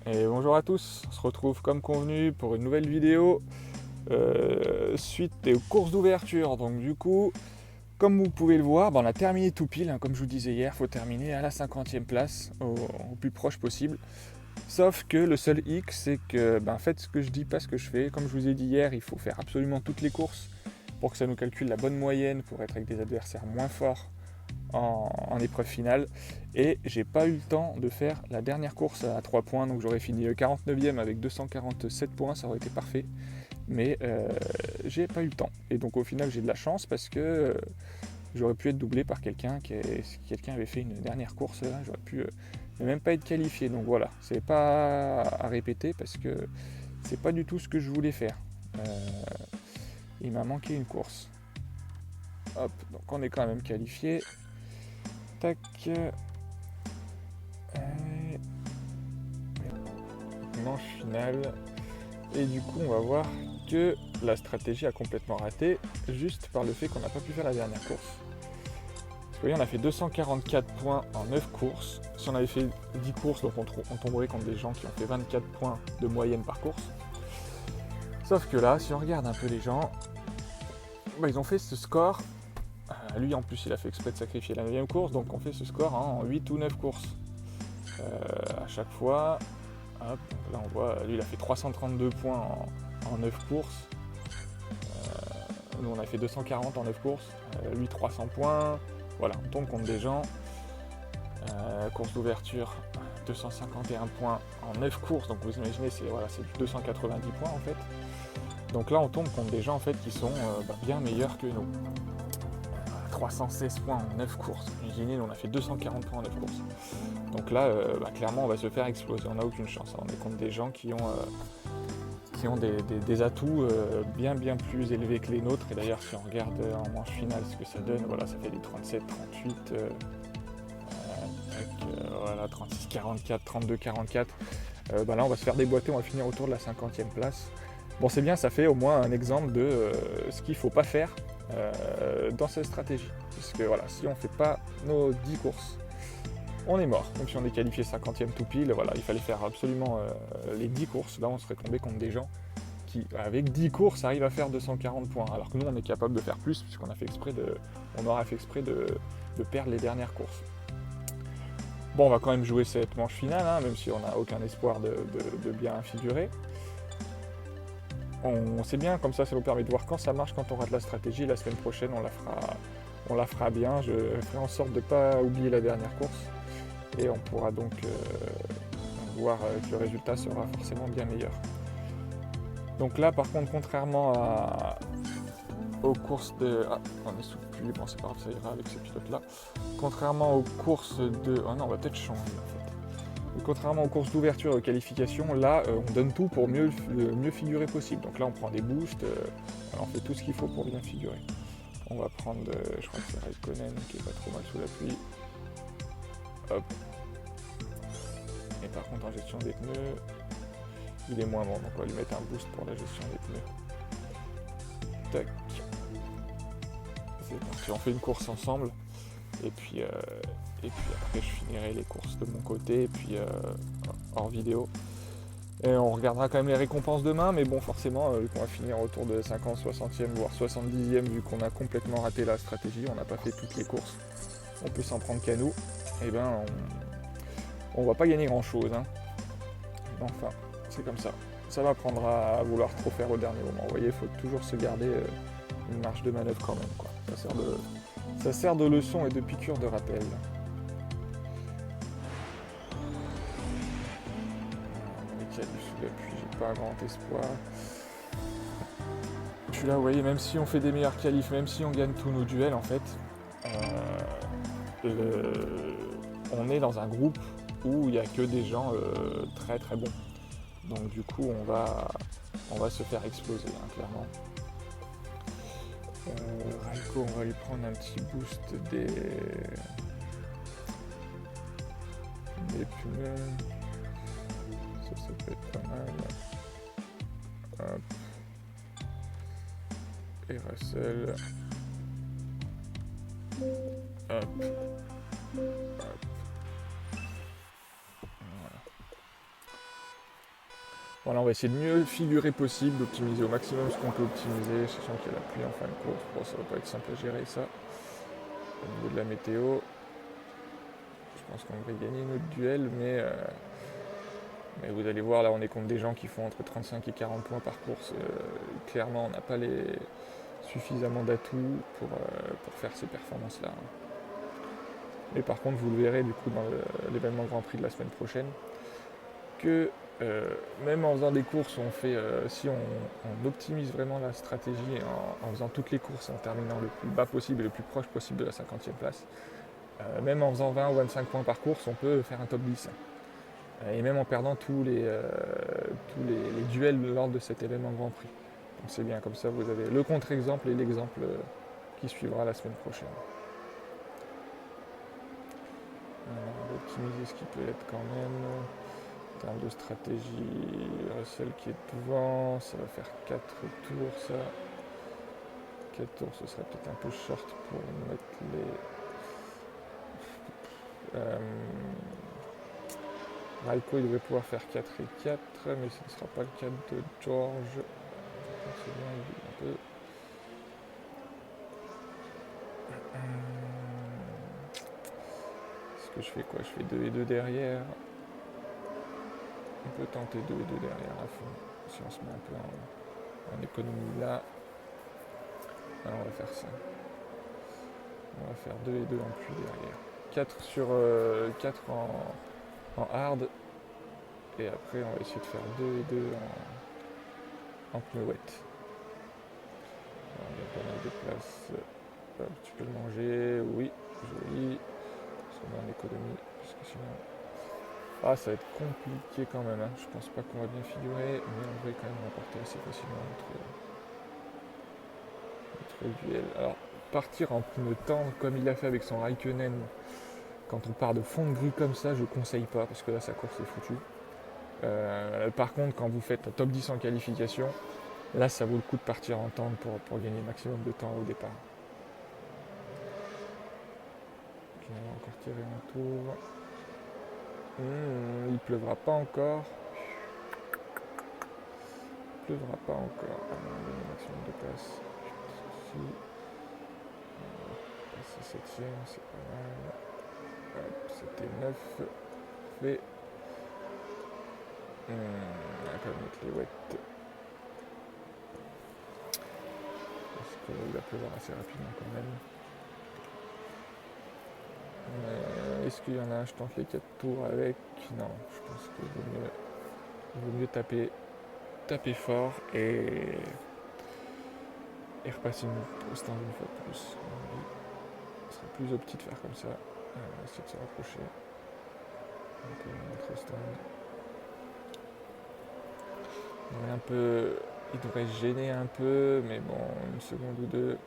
Et bonjour à tous, on se retrouve comme convenu pour une nouvelle vidéo suite aux courses d'ouverture. Donc du coup, comme vous pouvez le voir, on a terminé tout pile, hein, comme je vous disais hier, il faut terminer à la 50e place, au plus proche possible. Sauf que le seul hic, c'est que faites ce que je dis, pas ce que je fais. Comme je vous ai dit hier, il faut faire absolument toutes les courses pour que ça nous calcule la bonne moyenne pour être avec des adversaires moins forts en épreuve finale, et j'ai pas eu le temps de faire la dernière course à 3 points, donc j'aurais fini 49e avec 247 points, ça aurait été parfait, mais j'ai pas eu le temps, et donc au final j'ai de la chance parce que j'aurais pu être doublé par quelqu'un si quelqu'un avait fait une dernière course, là, j'aurais pu ne même pas être qualifié, donc voilà, c'est pas à répéter parce que c'est pas du tout ce que je voulais faire. Il m'a manqué une course. Hop, donc on est quand même qualifié. Tac. Manche finale. Et du coup, on va voir que la stratégie a complètement raté, juste par le fait qu'on n'a pas pu faire la dernière course. Parce que vous voyez, on a fait 244 points en 9 courses. Si on avait fait 10 courses, donc on tomberait contre des gens qui ont fait 24 points de moyenne par course. Sauf que là, si on regarde un peu les gens, ils ont fait ce score. Lui, en plus, il a fait exprès de sacrifier la 9ème course, donc on fait ce score en 8 ou 9 courses. À chaque fois, hop, là on voit, lui il a fait 332 points en 9 courses. Nous on a fait 240 en 9 courses. Lui 300 points. Voilà, on tombe contre des gens. Course d'ouverture, 251 points en 9 courses. Donc vous imaginez, c'est du 290 points en fait. Donc là on tombe contre des gens en fait qui sont bien meilleurs que nous. 316 points en 9 courses. Imaginez, on a fait 240 points en 9 courses. Donc là, clairement, on va se faire exploser. On n'a aucune chance. On est contre des gens qui ont des atouts bien plus élevés que les nôtres. Et d'ailleurs, si on regarde en manche finale ce que ça donne, voilà, ça fait des 37, 38, 36, 44, 32, 44. Là, on va se faire déboîter. On va finir autour de la 50e place. Bon, c'est bien, ça fait au moins un exemple de ce qu'il ne faut pas faire dans cette stratégie. Parce que voilà, si on ne fait pas nos 10 courses, on est mort. Même si on est qualifié 50e tout pile, voilà, il fallait faire absolument les 10 courses. Là, on serait tombé contre des gens qui, avec 10 courses, arrivent à faire 240 points. Alors que nous, on est capable de faire plus, puisqu'on aura fait exprès de perdre les dernières courses. Bon, on va quand même jouer cette manche finale, hein, même si on n'a aucun espoir de bien figurer. C'est bien, comme ça nous permet de voir quand ça marche, quand on rate la stratégie. La semaine prochaine, on la fera bien. Je ferai en sorte de ne pas oublier la dernière course. Et on pourra donc voir que le résultat sera forcément bien meilleur. Donc là, par contre, contrairement aux courses de... Ah, on est sous pluie, bon c'est pas grave, ça ira avec ce pilote-là. Contrairement aux courses de... Oh non, on va peut-être changer en fait. Et contrairement aux courses d'ouverture et aux qualifications, là, on donne tout pour mieux figurer possible. Donc là, on prend des boosts, on fait tout ce qu'il faut pour bien figurer. On va prendre, je crois que c'est Raikkonen qui est pas trop mal sous la pluie. Hop. Et par contre, en gestion des pneus, il est moins bon. Donc on va lui mettre un boost pour la gestion des pneus. Tac. C'est parti, on fait une course ensemble. Et puis après, je finirai les courses de mon côté, et puis hors vidéo. Et on regardera quand même les récompenses demain, mais bon, forcément, vu qu'on va finir autour de 50, 60e, voire 70e, vu qu'on a complètement raté la stratégie, on n'a pas fait toutes les courses, on peut s'en prendre qu'à nous, et on va pas gagner grand chose, hein. Enfin, c'est comme ça. Ça m'apprendra à vouloir trop faire au dernier moment. Vous voyez, il faut toujours se garder une marge de manœuvre quand même, quoi. Ça sert de leçon et de piqûre de rappel. Sous la pluie, j'ai pas un grand espoir. Je suis là, vous voyez, même si on fait des meilleurs qualifs, même si on gagne tous nos duels, en fait, on est dans un groupe où il n'y a que des gens très très bons. Donc du coup, on va se faire exploser, hein, clairement. Raiko, on va lui prendre un petit boost des pneus. Ça peut être pas mal. Hop. Et Russell. Hop. Hop. Voilà. Voilà, on va essayer de mieux figurer possible, d'optimiser au maximum ce qu'on peut optimiser, sachant qu'il y a la pluie en fin de course. Bon, ça va pas être simple à gérer ça. Au niveau de la météo, je pense qu'on devrait gagner notre duel, mais vous allez voir, là on est contre des gens qui font entre 35 et 40 points par course. Clairement, on n'a pas suffisamment d'atouts pour faire ces performances-là. Mais par contre, vous le verrez du coup dans l'événement Grand Prix de la semaine prochaine, que même en faisant des courses, si on optimise vraiment la stratégie en faisant toutes les courses, en terminant le plus bas possible et le plus proche possible de la 50e place, même en faisant 20 ou 25 points par course, on peut faire un top 10. Et même en perdant tous les duels lors de cet événement Grand Prix. Donc c'est bien, comme ça vous avez le contre-exemple et l'exemple qui suivra la semaine prochaine. On va optimiser ce qui peut être quand même. En termes de stratégie, Russell qui est devant, ça va faire 4 tours ça. 4 tours, ce serait peut-être un peu short pour mettre les... Raikko il devrait pouvoir faire 4 et 4, mais ce ne sera pas le cas de George. C'est bien, il est un peu... Est-ce que je fais quoi? Je fais 2 et 2 derrière. On peut tenter 2 et 2 derrière à fond. Si on se met un peu en économie là. Alors on va faire ça. On va faire 2 et 2 en pluie derrière. 4 sur 4 en hard. Et après on va essayer de faire 2 et 2 en pneu wet. Alors, il y a pas mal de place. Hop, tu peux le manger. Oui, joli. Parce qu'on est en économie. Parce que sinon... Ah, ça va être compliqué quand même. Hein. Je pense pas qu'on va bien figurer. Mais on devrait quand même remporter assez facilement notre duel. Alors, partir en pneu tendre comme il a fait avec son Raikkonen, quand on part de fond de grue comme ça, je conseille pas parce que là sa course est foutue. Par contre, quand vous faites un top 10 en qualification, là ça vaut le coup de partir en tendre pour gagner le maximum de temps au départ. Ok, on va encore tirer un tour. Il pleuvra pas encore. Il pleuvra pas encore. Ah non, on a le maximum de place. Ici. Passer 7ème, c'est pas mal. Hop, c'était 9. Fait. On va quand même mettre les wet. Parce qu'il va pleuvoir assez rapidement quand même. Est-ce qu'il y en a un? Je tente les 4 tours avec. Non, je pense qu'il vaut mieux taper fort et repasser au stand une fois de plus. Ce serait plus opti de faire comme ça. On va essayer de se rapprocher. On peut mettre au stand. Il devrait se gêner un peu, mais bon, une seconde ou deux.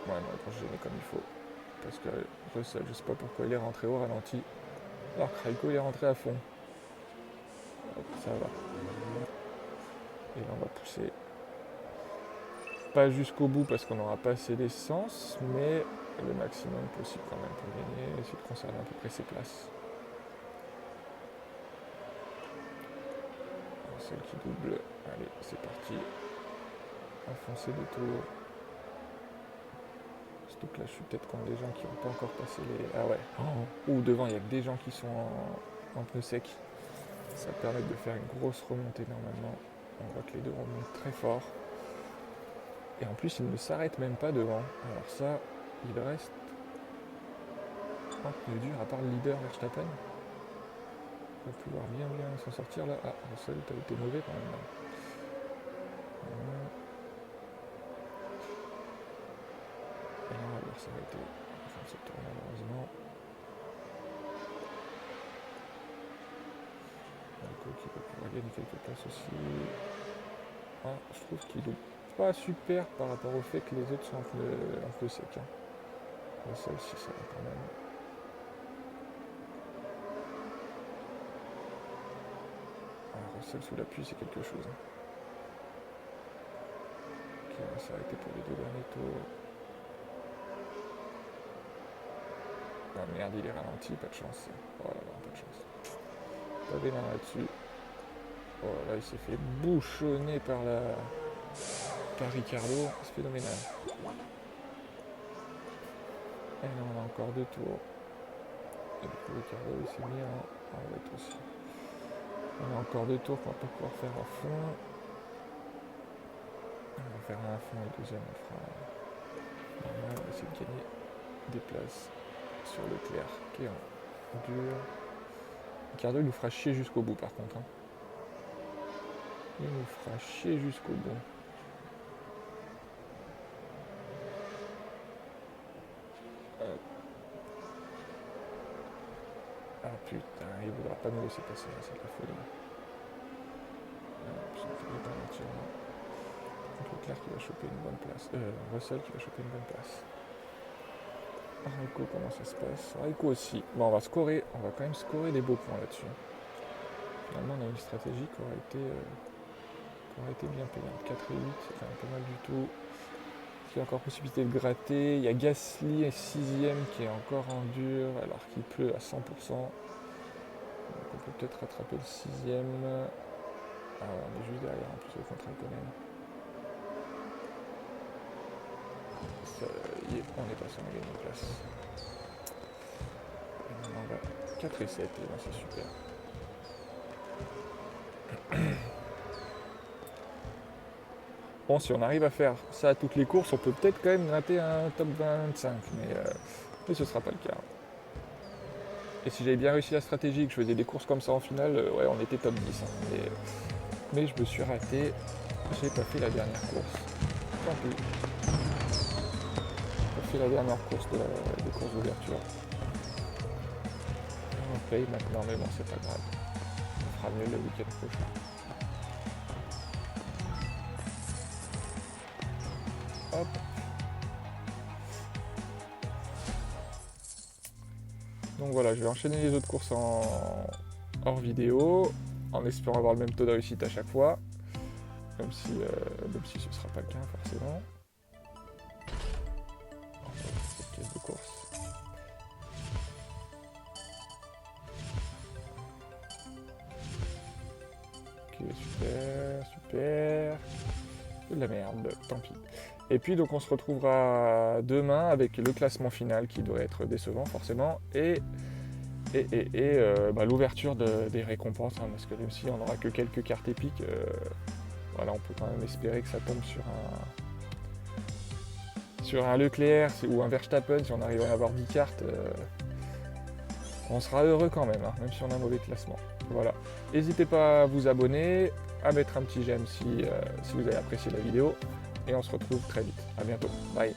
Ouais, non, il va se gêner comme il faut. Parce que Russell, je sais pas pourquoi il est rentré au ralenti. Alors que Raikko il est rentré à fond. Hop, ça va. Et là on va pousser. Pas jusqu'au bout parce qu'on n'aura pas assez d'essence, mais le maximum possible quand même pour gagner. Essayer de conserver à peu près ses places. Celle qui double. Allez, c'est parti. Enfoncer des tours. Surtout que là, je suis peut-être contre des gens qui n'ont pas encore passé les... Ah ouais. Ou devant, il y a que des gens qui sont en pneu sec. Ça permet de faire une grosse remontée normalement. On voit que les deux remontent très fort. Et en plus, ils ne s'arrêtent même pas devant. Alors ça, il reste en pneu dur, à part le leader Verstappen. On va pouvoir bien s'en sortir là. Ah, Russell, t'as été mauvais quand même. Et là, on va voir s'arrêter. Enfin, ce tour malheureusement. Qui va pouvoir gagner quelques places aussi. Ah, je trouve qu'il est pas super par rapport au fait que les autres sont un peu secs. Hein. Russell, si ça va quand même. Russell sous la pluie, c'est quelque chose. Hein. Ok, on va s'arrêter pour les deux derniers tours. Ah merde, il est ralenti, pas de chance. Oh là là, pas de chance. Pas bien là-dessus. Oh là, il s'est fait bouchonner par Ricardo, c'est phénoménal. Et là on a encore 2 tours. Et du coup Ricardo il s'est mis en route aussi. On a encore 2 tours qu'on va pas pouvoir faire à fond. On va faire un à fond et le deuxième on fera normal, on va essayer de gagner des places sur Leclerc qui est en dur. Ricardo il nous fera chier jusqu'au bout par contre. Hein. Il nous fera chier jusqu'au bout. Ah putain, il voudra pas nous laisser passer, c'est de la folie. Putain, il faut pas ralentir là. Donc Leclerc qui va choper une bonne place. Russell qui va choper une bonne place. Raikko, comment ça se passe? Raikko aussi. Bon, on va scorer, on va quand même scorer des beaux points là-dessus. Finalement, on a une stratégie qui aurait été bien payante. 4 et 8, c'est quand même pas mal du tout. Il y a encore possibilité de gratter. Il y a Gasly 6ème qui est encore en dur alors qu'il pleut à 100%. Donc on peut peut-être rattraper le 6ème. Ah ouais, on est juste derrière en plus au contrat quand même. Ça y est, on est passé, on a gagné une place. Et maintenant on va 4 et 7 et là c'est super. Bon, si on arrive à faire ça à toutes les courses, on peut peut-être quand même gratter un top 25, mais ce sera pas le cas. Et si j'avais bien réussi la stratégie, que je faisais des courses comme ça en finale, ouais, on était top 10. Hein, mais je me suis raté, j'ai pas fait la dernière course. Tant pis. J'ai pas fait la dernière course des courses d'ouverture. On paye maintenant, mais bon, c'est pas grave. On fera mieux le week-end prochain. Hop. Donc voilà, je vais enchaîner les autres courses hors vidéo, en espérant avoir le même taux de réussite à chaque fois, même si ce ne sera pas le cas forcément. Cette pièce de course. Ok, super, super. De la merde, tant pis. Et puis donc on se retrouvera demain avec le classement final qui doit être décevant forcément et l'ouverture des récompenses, hein, parce que même si on n'aura que quelques cartes épiques, voilà, on peut quand même espérer que ça tombe sur un Leclerc ou un Verstappen. Si on arrive à avoir 10 cartes, on sera heureux quand même, hein, même si on a un mauvais classement. Voilà. N'hésitez pas à vous abonner, à mettre un petit j'aime si vous avez apprécié la vidéo. Et on se retrouve très vite. A bientôt. Bye.